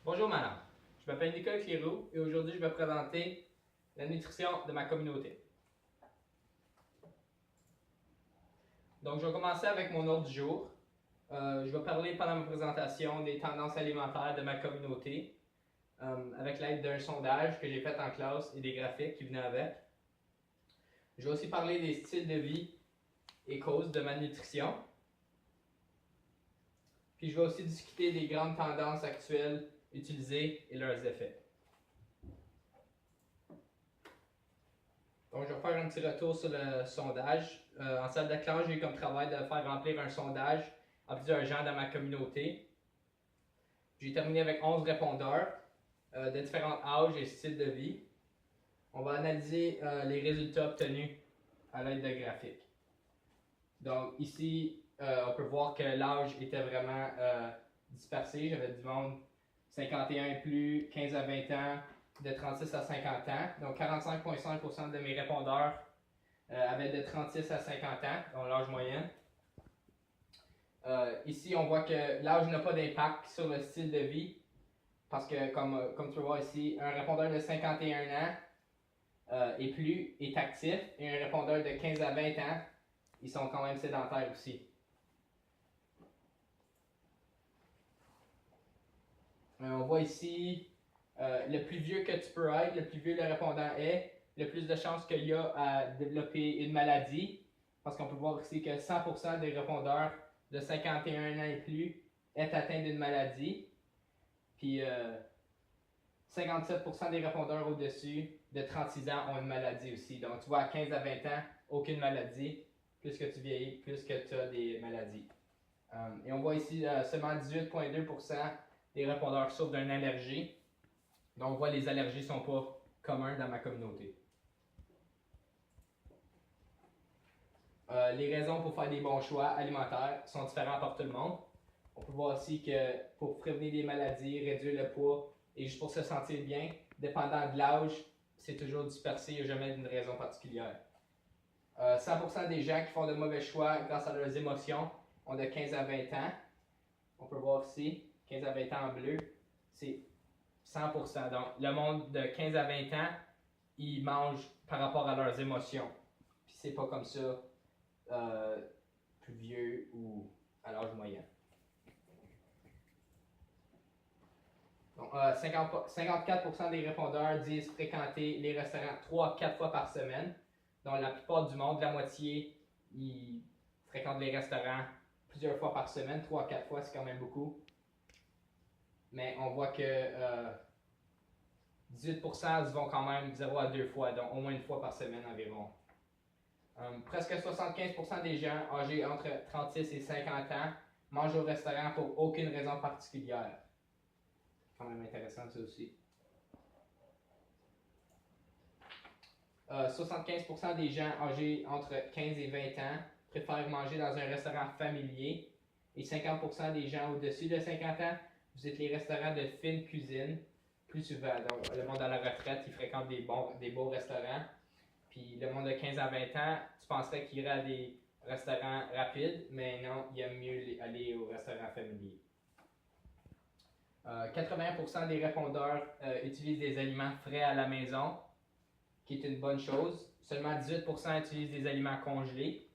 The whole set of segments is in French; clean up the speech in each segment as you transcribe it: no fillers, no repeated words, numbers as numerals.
Bonjour madame, je m'appelle Nicolas Cléroux et aujourd'hui je vais présenter la nutrition de ma communauté. Donc je vais commencer avec mon ordre du jour. Je vais parler pendant ma présentation des tendances alimentaires de ma communauté avec l'aide d'un sondage que j'ai fait en classe et des graphiques qui venaient avec. Je vais aussi parler des styles de vie et causes de malnutrition. Puis je vais aussi discuter des grandes tendances actuelles utilisées et leurs effets. Donc, je vais faire un petit retour sur le sondage. En salle de classe, j'ai eu comme travail de faire remplir un sondage à plusieurs gens dans ma communauté. J'ai terminé avec 11 répondeurs de différents âges et styles de vie. On va analyser les résultats obtenus à l'aide de graphiques. Donc, ici, on peut voir que l'âge était vraiment dispersé. J'avais du monde 51 et plus, 15 à 20 ans, de 36 à 50 ans. Donc 45,5% de mes répondeurs avaient de 36 à 50 ans, donc l'âge moyen. Ici, on voit que l'âge n'a pas d'impact sur le style de vie, parce que comme tu peux voir ici, un répondeur de 51 ans et plus est actif, et un répondeur de 15 à 20 ans, ils sont quand même sédentaires aussi. On voit ici le plus vieux que tu peux être, le plus vieux le répondant est, le plus de chances qu'il y a à développer une maladie. Parce qu'on peut voir ici que 100% des répondeurs de 51 ans et plus est atteint d'une maladie. Puis 57% des répondeurs au-dessus de 36 ans ont une maladie aussi. Donc tu vois, à 15 à 20 ans, aucune maladie. Plus que tu vieillis, plus que tu as des maladies. Et on voit ici seulement 18,2% des répondeurs souffrent d'une allergie. Donc on voit que les allergies ne sont pas communes dans ma communauté. Les raisons pour faire des bons choix alimentaires sont différentes pour tout le monde. On peut voir aussi que pour prévenir des maladies, réduire le poids et juste pour se sentir bien, dépendant de l'âge, c'est toujours dispersé, il n'y a jamais d'une raison particulière. 100% des gens qui font de mauvais choix grâce à leurs émotions ont de 15 à 20 ans. On peut voir ici, 15 à 20 ans en bleu, c'est 100%. Donc, le monde de 15 à 20 ans, ils mangent par rapport à leurs émotions. Puis c'est pas comme ça plus vieux ou à l'âge moyen. Donc, 54% des répondeurs disent fréquenter les restaurants 3 à 4 fois par semaine. Donc, la plupart du monde, la moitié, ils fréquentent les restaurants plusieurs fois par semaine. 3 à 4 fois, c'est quand même beaucoup. Mais on voit que 18% vont quand même 0 à 2 fois, donc au moins une fois par semaine environ. Presque 75% des gens âgés entre 36 et 50 ans mangent au restaurant pour aucune raison particulière. C'est quand même intéressant ça aussi. 75% des gens âgés entre 15 et 20 ans préfèrent manger dans un restaurant familier et 50% des gens au-dessus de 50 ans visitent les restaurants de fine cuisine plus souvent. Donc, le monde à la retraite, il fréquente des beaux restaurants. Puis le monde de 15 à 20 ans, tu penserais qu'il irait à des restaurants rapides, mais non, il aime mieux aller au restaurant familier. 80% des répondeurs utilisent des aliments frais à la maison, qui est une bonne chose. Seulement 18% utilisent des aliments congelés.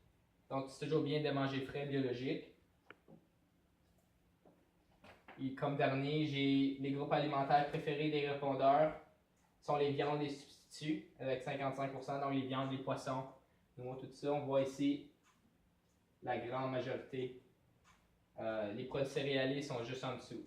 Donc, c'est toujours bien de manger frais, biologique. Et comme dernier, j'ai les groupes alimentaires préférés des répondeurs sont les viandes et substituts, avec 55%, donc les viandes, les poissons, noix, tout ça. On voit ici la grande majorité. Les produits céréaliers sont juste en dessous.